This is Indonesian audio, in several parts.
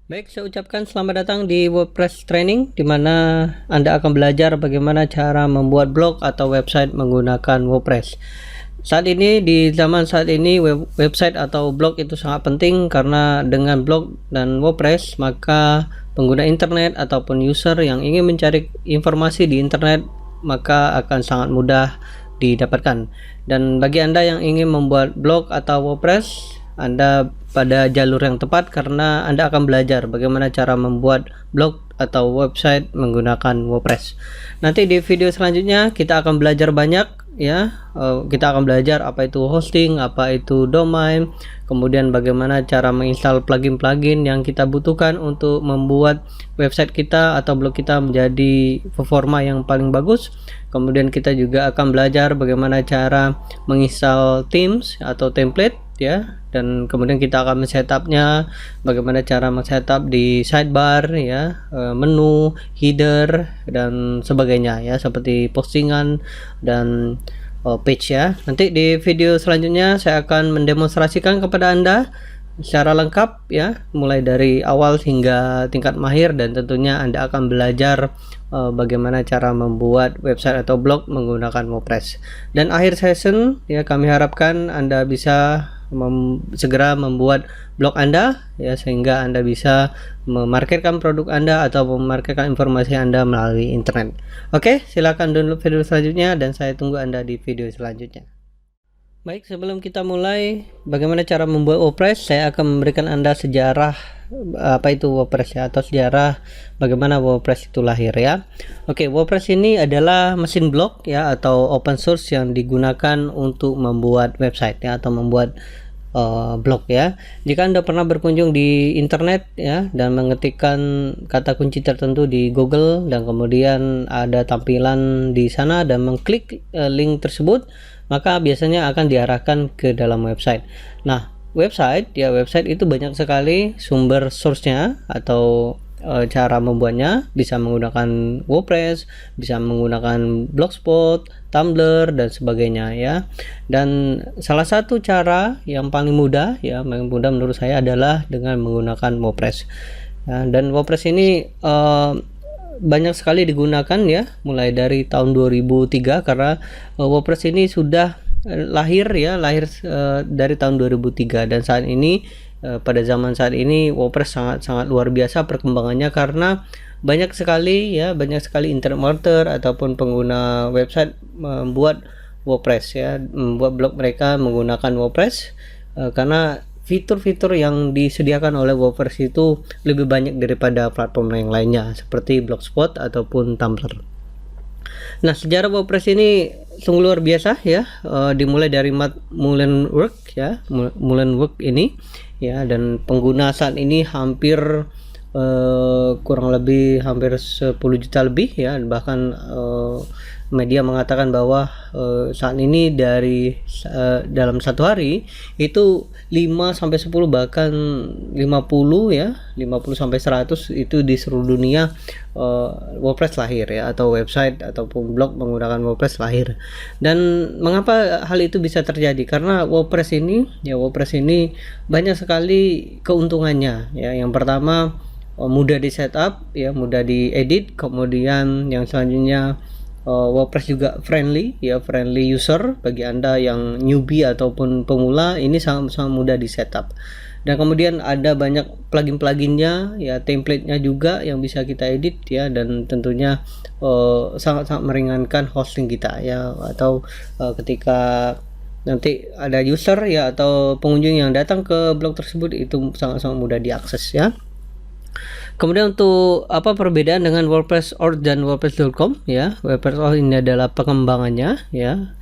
Baik, saya ucapkan selamat datang di WordPress Training, di mana Anda akan belajar bagaimana cara membuat blog atau website menggunakan WordPress. Di zaman saat ini, website atau blog itu sangat penting karena dengan blog dan WordPress, maka pengguna internet ataupun user yang ingin mencari informasi di internet, maka akan sangat mudah didapatkan. Dan bagi Anda yang ingin membuat blog atau WordPress, Anda pada jalur yang tepat karena Anda akan belajar bagaimana cara membuat blog atau website menggunakan WordPress. Nanti di video selanjutnya kita akan belajar banyak ya. Kita akan belajar apa itu hosting, apa itu domain, kemudian bagaimana cara menginstal plugin-plugin yang kita butuhkan untuk membuat website kita atau blog kita menjadi performa yang paling bagus. Kemudian kita juga akan belajar bagaimana cara menginstal themes atau template ya, dan kemudian kita akan men-setupnya, bagaimana cara men-setup di sidebar ya, menu, header dan sebagainya ya, seperti postingan dan page ya. Nanti di video selanjutnya saya akan mendemonstrasikan kepada Anda secara lengkap ya, mulai dari awal hingga tingkat mahir, dan tentunya Anda akan belajar bagaimana cara membuat website atau blog menggunakan WordPress. Dan akhir session ya, kami harapkan Anda bisa segera membuat blog Anda ya, sehingga Anda bisa memarketkan produk Anda atau memarketkan informasi Anda melalui internet. Oke, silakan download video selanjutnya dan saya tunggu Anda di video selanjutnya. Baik, sebelum kita mulai bagaimana cara membuat WordPress, saya akan memberikan Anda sejarah apa itu WordPress ya, atau sejarah bagaimana WordPress itu lahir ya. Oke, WordPress ini adalah mesin blog ya, atau open source yang digunakan untuk membuat website ya, atau membuat blog ya. Jika Anda pernah berkunjung di internet ya, dan mengetikkan kata kunci tertentu di Google, dan kemudian ada tampilan di sana dan mengklik link tersebut, maka biasanya akan diarahkan ke dalam website. Nah, website itu banyak sekali sumber source-nya atau cara membuatnya. Bisa menggunakan WordPress, bisa menggunakan Blogspot, Tumblr dan sebagainya ya. Dan salah satu cara yang paling mudah menurut saya adalah dengan menggunakan WordPress. Dan WordPress ini banyak sekali digunakan ya, mulai dari tahun 2003, karena WordPress ini sudah lahir dari tahun 2003, dan saat ini pada zaman saat ini WordPress sangat luar biasa perkembangannya, karena banyak sekali internet marketer ataupun pengguna website membuat WordPress ya, membuat blog mereka menggunakan WordPress karena fitur-fitur yang disediakan oleh WordPress itu lebih banyak daripada platform yang lainnya seperti Blogspot ataupun Tumblr. Nah, sejarah WordPress ini sungguh luar biasa ya. Dimulai dari Matt Mullenweg ya, Mullenweg ini ya, dan pengguna saat ini kurang lebih hampir 10 juta lebih ya, bahkan media mengatakan bahwa saat ini dalam satu hari itu 5 sampai 10 bahkan 50 sampai 100 itu di seluruh dunia WordPress lahir ya, atau website ataupun blog menggunakan WordPress lahir. Dan mengapa hal itu bisa terjadi? Karena WordPress ini banyak sekali keuntungannya ya. Yang pertama, mudah di setup ya, mudah diedit. Kemudian yang selanjutnya, WordPress juga friendly user. Bagi Anda yang newbie ataupun pemula, ini sangat mudah di setup. Dan kemudian ada banyak plugin-pluginnya ya, template-nya juga yang bisa kita edit ya, dan tentunya sangat meringankan hosting kita ya, atau ketika nanti ada user ya atau pengunjung yang datang ke blog tersebut, itu sangat mudah diakses ya. Kemudian untuk apa perbedaan dengan WordPress org dan WordPress.com ya? WordPress org ini adalah pengembangannya ya,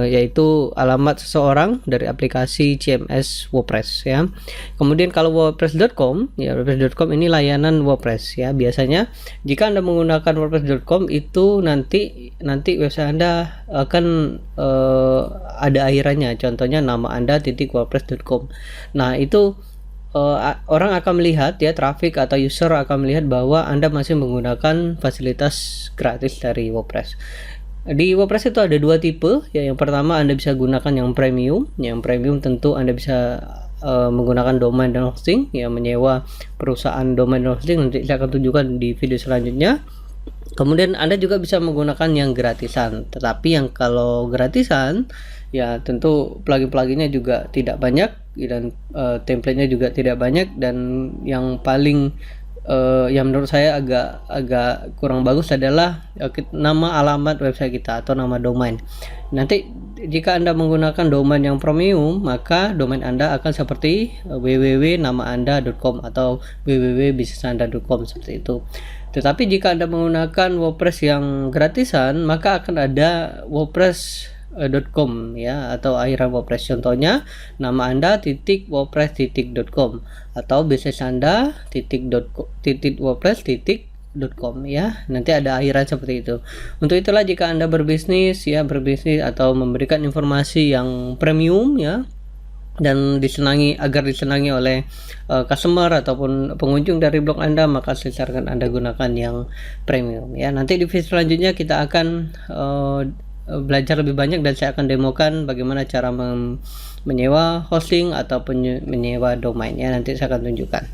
yaitu alamat seseorang dari aplikasi CMS WordPress ya. Kemudian kalau WordPress.com ya, WordPress.com ini layanan WordPress ya. Biasanya jika Anda menggunakan WordPress.com itu nanti website Anda akan ada akhirannya, contohnya nama Anda .wordpress.com. Nah, itu orang akan melihat ya, traffic atau user akan melihat bahwa Anda masih menggunakan fasilitas gratis dari WordPress. Di WordPress itu ada dua tipe ya. Yang pertama, Anda bisa gunakan yang premium. Yang premium tentu Anda bisa menggunakan domain dan hosting, ya menyewa perusahaan domain dan hosting, nanti saya akan tunjukkan di video selanjutnya. Kemudian Anda juga bisa menggunakan yang gratisan, tetapi yang kalau gratisan ya tentu plugin-pluginnya juga tidak banyak dan template-nya juga tidak banyak, dan yang paling yang menurut saya agak kurang bagus adalah nama alamat website kita atau nama domain. Nanti jika Anda menggunakan domain yang premium, maka domain Anda akan seperti www.namaanda.com atau www.bisnisanda.com seperti itu. Tetapi jika Anda menggunakan WordPress yang gratisan, maka akan ada wordpress.com ya, atau akhiran WordPress. Contohnya nama Anda .wordpress.com atau bisnisanda.wordpress.com ya. Nanti ada akhiran seperti itu. Untuk itulah jika Anda berbisnis atau memberikan informasi yang premium ya, dan agar disenangi oleh customer ataupun pengunjung dari blog Anda, maka saya sarankan Anda gunakan yang premium ya. Nanti di video selanjutnya kita akan belajar lebih banyak dan saya akan demokan bagaimana cara menyewa hosting ataupun menyewa domain ya. Nanti saya akan tunjukkan.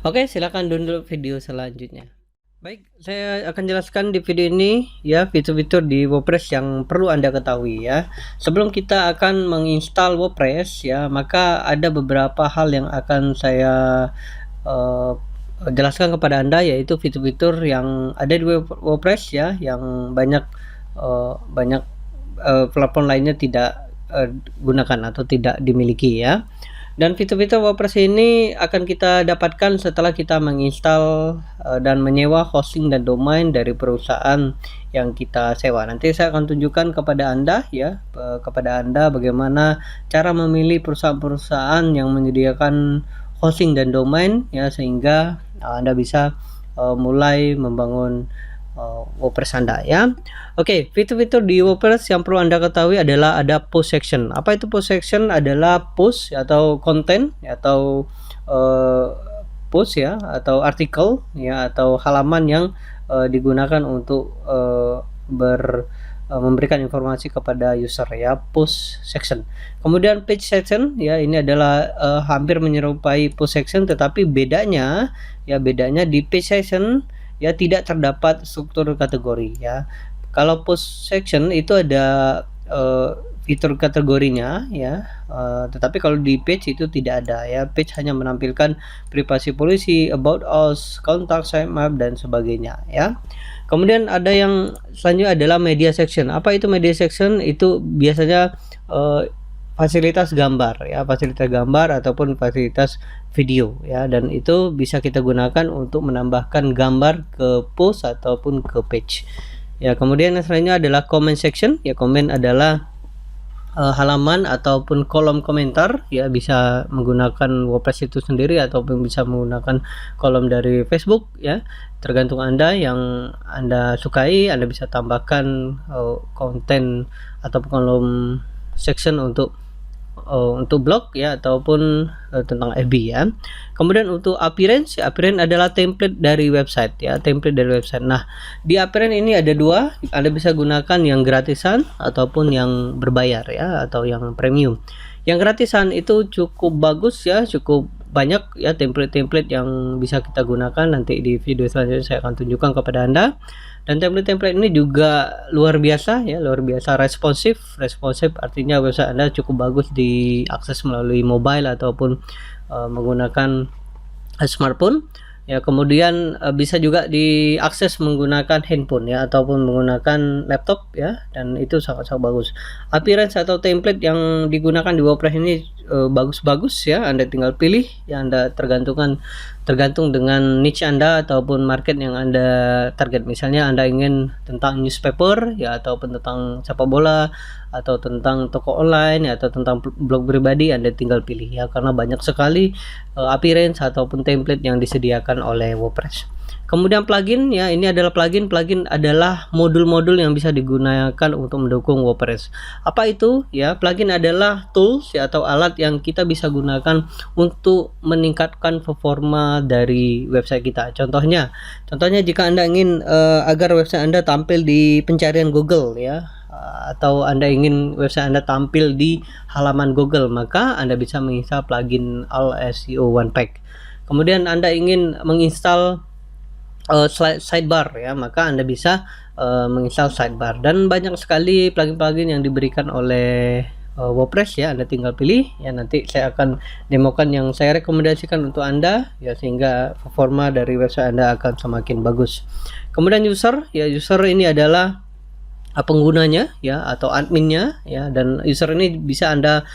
Oke, silakan download video selanjutnya. Baik, saya akan jelaskan di video ini ya fitur-fitur di WordPress yang perlu Anda ketahui ya. Sebelum kita akan menginstal WordPress ya, maka ada beberapa hal yang akan saya jelaskan kepada Anda, yaitu fitur-fitur yang ada di WordPress ya, yang banyak platform lainnya tidak gunakan atau tidak dimiliki ya. Dan fitur-fitur WordPress ini akan kita dapatkan setelah kita menginstal dan menyewa hosting dan domain dari perusahaan yang kita sewa. Nanti saya akan tunjukkan kepada Anda ya, bagaimana cara memilih perusahaan-perusahaan yang menyediakan hosting dan domain ya, sehingga Anda bisa mulai membangun WordPress Anda ya. Oke, fitur-fitur di WordPress yang perlu Anda ketahui adalah ada post section. Apa itu post section? Adalah post atau konten atau post ya, atau artikel ya, atau halaman yang digunakan untuk memberikan informasi kepada user ya, post section. Kemudian page section ya, ini adalah hampir menyerupai post section, tetapi bedanya di page section ya tidak terdapat struktur kategori ya. Kalau post section itu ada fitur kategorinya ya, tetapi kalau di page itu tidak ada ya. Page hanya menampilkan privasi policy, about us, contact, sitemap dan sebagainya ya. Kemudian ada yang selanjutnya adalah media section. Apa itu media section? Itu biasanya fasilitas gambar ya, fasilitas gambar ataupun fasilitas video ya, dan itu bisa kita gunakan untuk menambahkan gambar ke post ataupun ke page ya. Kemudian yang selanjutnya adalah comment section ya. Comment adalah halaman ataupun kolom komentar ya, bisa menggunakan WordPress itu sendiri ataupun bisa menggunakan kolom dari Facebook ya, tergantung Anda yang Anda sukai. Anda bisa tambahkan konten ataupun kolom section untuk blog ya, ataupun tentang FB ya. Kemudian untuk appearance adalah template dari website ya, Nah, di appearance ini ada dua, Anda bisa gunakan yang gratisan ataupun yang berbayar ya, atau yang premium. Yang gratisan itu cukup bagus ya, cukup banyak ya template-template yang bisa kita gunakan. Nanti di video selanjutnya saya akan tunjukkan kepada Anda. Dan template-template ini juga luar biasa ya, responsif artinya website Anda cukup bagus diakses melalui mobile ataupun menggunakan smartphone ya. Kemudian bisa juga diakses menggunakan handphone ya, ataupun menggunakan laptop ya, dan itu sangat-sangat bagus. Appearance atau template yang digunakan di WordPress ini bagus-bagus ya. Anda tinggal pilih ya, Anda tergantung dengan niche Anda ataupun market yang Anda target. Misalnya Anda ingin tentang newspaper ya, ataupun tentang sepak bola, atau tentang toko online ya, atau tentang blog pribadi, Anda tinggal pilih ya, karena banyak sekali appearance ataupun template yang disediakan oleh WordPress. Kemudian plugin ya, ini adalah plugin adalah modul-modul yang bisa digunakan untuk mendukung WordPress. Apa itu ya? Plugin adalah tools ya, atau alat yang kita bisa gunakan untuk meningkatkan performa dari website kita. Contohnya jika Anda ingin agar website Anda tampil di pencarian Google ya, atau Anda ingin website Anda tampil di halaman Google, maka Anda bisa menginstal plugin All SEO One Pack. Kemudian Anda ingin menginstal sidebar ya, maka Anda bisa menginstal sidebar, dan banyak sekali plugin-plugin yang diberikan oleh WordPress ya. Anda tinggal pilih ya, nanti saya akan demokan yang saya rekomendasikan untuk Anda ya, sehingga performa dari website Anda akan semakin bagus. Kemudian user ya, user ini adalah penggunanya ya, atau adminnya ya, dan user ini bisa Anda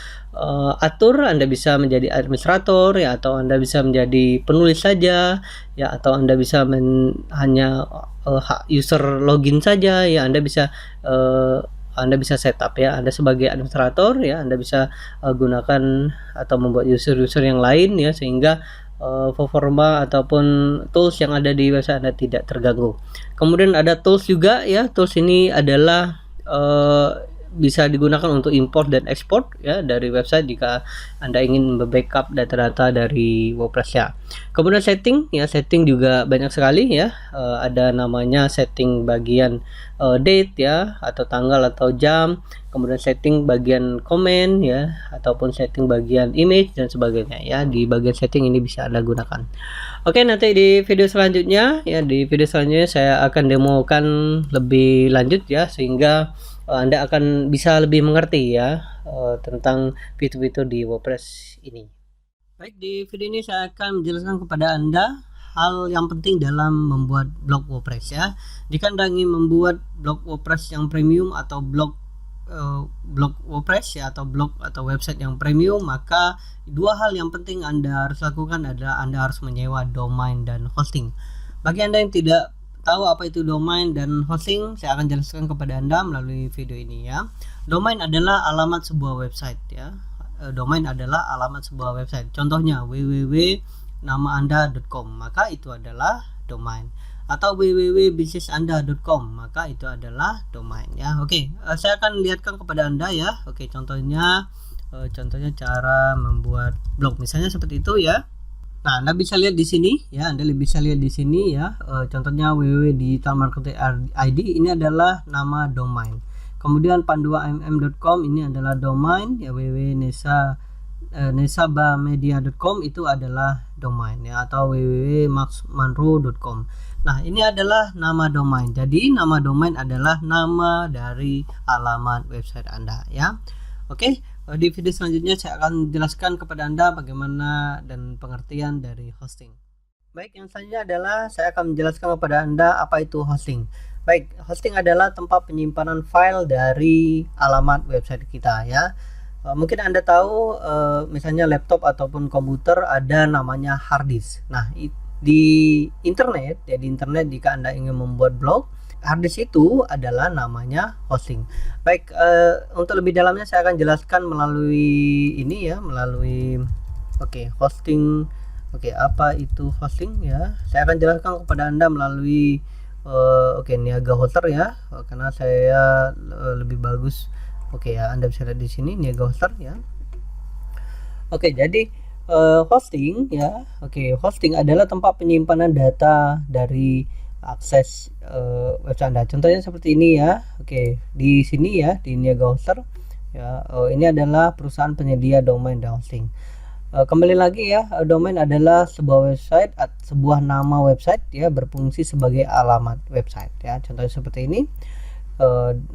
atur. Anda bisa menjadi administrator ya, atau Anda bisa menjadi penulis saja ya, atau Anda bisa hanya user login saja ya. Anda bisa setup ya, Anda sebagai administrator ya, Anda bisa gunakan atau membuat user-user yang lain ya, sehingga performa ataupun tools yang ada di website Anda tidak terganggu. Kemudian ada tools juga ya. Tools ini adalah bisa digunakan untuk import dan export ya dari website jika Anda ingin backup data-data dari WordPress ya. Kemudian setting ya, setting juga banyak sekali ya. Ada namanya setting bagian date ya, atau tanggal atau jam. Kemudian setting bagian komen ya, ataupun setting bagian image dan sebagainya ya. Di bagian setting ini bisa Anda gunakan. Oke, nanti di video selanjutnya ya, saya akan demokan lebih lanjut ya, sehingga Anda akan bisa lebih mengerti ya tentang fitur-fitur di WordPress ini. Baik, di video ini saya akan menjelaskan kepada Anda hal yang penting dalam membuat blog WordPress ya. Jika Anda ingin membuat blog WordPress yang premium atau blog WordPress ya, atau blog atau website yang premium, maka dua hal yang penting Anda harus lakukan adalah Anda harus menyewa domain dan hosting. Bagi Anda yang tidak tahu apa itu domain dan hosting, saya akan jelaskan kepada Anda melalui video ini ya. Domain adalah alamat sebuah website ya. Domain adalah alamat sebuah website. Contohnya www.namaanda.com, maka itu adalah domain. Atau www.bisnisanda.com, maka itu adalah domain ya. Oke, saya akan lihatkan kepada Anda ya. Oke, contohnya cara membuat blog misalnya seperti itu ya. Nah, Anda bisa lihat di sini ya, contohnya www.digitalmarketing.id, ini adalah nama domain. Kemudian panduamm.com ini adalah domain ya, www.nesabamedia.com itu adalah domain ya, atau www.maxmanro.com. Nah, ini adalah nama domain. Jadi nama domain adalah nama dari alamat website Anda ya. Oke. Di video selanjutnya saya akan jelaskan kepada Anda bagaimana dan pengertian dari hosting. Baik, yang selanjutnya adalah saya akan menjelaskan kepada Anda apa itu hosting. Baik, hosting adalah tempat penyimpanan file dari alamat website kita ya. Mungkin Anda tahu misalnya laptop ataupun komputer ada namanya hard disk. Nah, di internet jika Anda ingin membuat blog, harddisk itu adalah namanya hosting. Baik, untuk lebih dalamnya saya akan jelaskan melalui ini ya, hosting. Apa itu hosting ya? Saya akan jelaskan kepada Anda melalui Niaga Hoster ya, karena saya lebih bagus. Ya, Anda bisa lihat di sini Niaga Hoster ya. Jadi hosting ya. Hosting adalah tempat penyimpanan data dari akses website Anda. Contohnya seperti ini ya. Di sini ya, di Niaga Hoster ya. Ini adalah perusahaan penyedia domain dan hosting. Kembali lagi ya, domain adalah sebuah website, sebuah nama website ya, berfungsi sebagai alamat website ya. Contohnya seperti ini,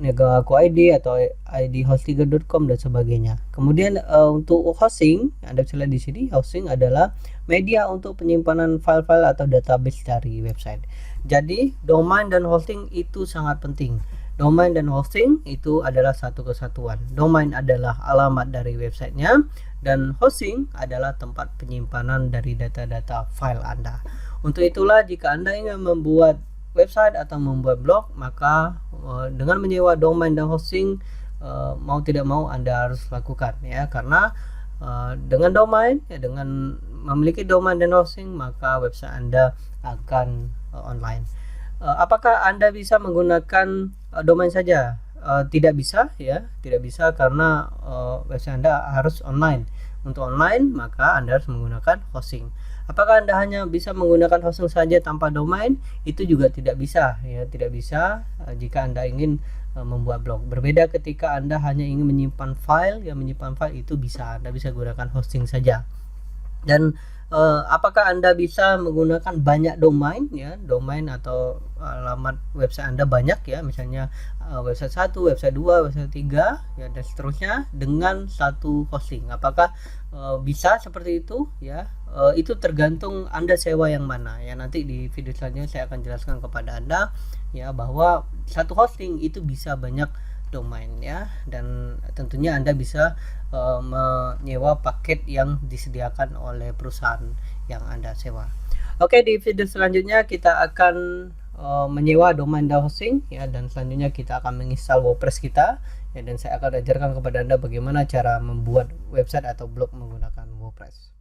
Niaga Aku ID atau idhostiger.com dan sebagainya. Kemudian untuk hosting, Anda bisa lihat di sini, hosting adalah media untuk penyimpanan file-file atau database dari website. Jadi domain dan hosting itu sangat penting. Domain dan hosting itu adalah satu kesatuan. Domain adalah alamat dari websitenya, dan hosting adalah tempat penyimpanan dari data-data file Anda. Untuk itulah jika Anda ingin membuat website atau membuat blog, maka dengan menyewa domain dan hosting, mau tidak mau Anda harus lakukan ya, karena dengan domain ya, dengan memiliki domain dan hosting, maka website Anda akan online. Apakah Anda bisa menggunakan domain saja? Tidak bisa ya, tidak bisa, karena website Anda harus online. Untuk online, maka Anda harus menggunakan hosting. Apakah Anda hanya bisa menggunakan hosting saja tanpa domain? Itu juga tidak bisa ya, tidak bisa jika Anda ingin membuat blog. Berbeda ketika Anda hanya ingin menyimpan file, menyimpan file itu Anda bisa gunakan hosting saja. Dan apakah Anda bisa menggunakan banyak domain domain atau alamat website Anda banyak misalnya website 1, website 2, website 3 dan seterusnya dengan satu hosting. Apakah bisa seperti itu itu tergantung Anda sewa yang mana nanti di video selanjutnya saya akan jelaskan kepada Anda bahwa satu hosting itu bisa banyak domain dan tentunya Anda bisa menyewa paket yang disediakan oleh perusahaan yang Anda sewa. Oke, di video selanjutnya kita akan menyewa domain dan hosting dan selanjutnya kita akan menginstal WordPress kita dan saya akan ajarkan kepada Anda bagaimana cara membuat website atau blog menggunakan WordPress.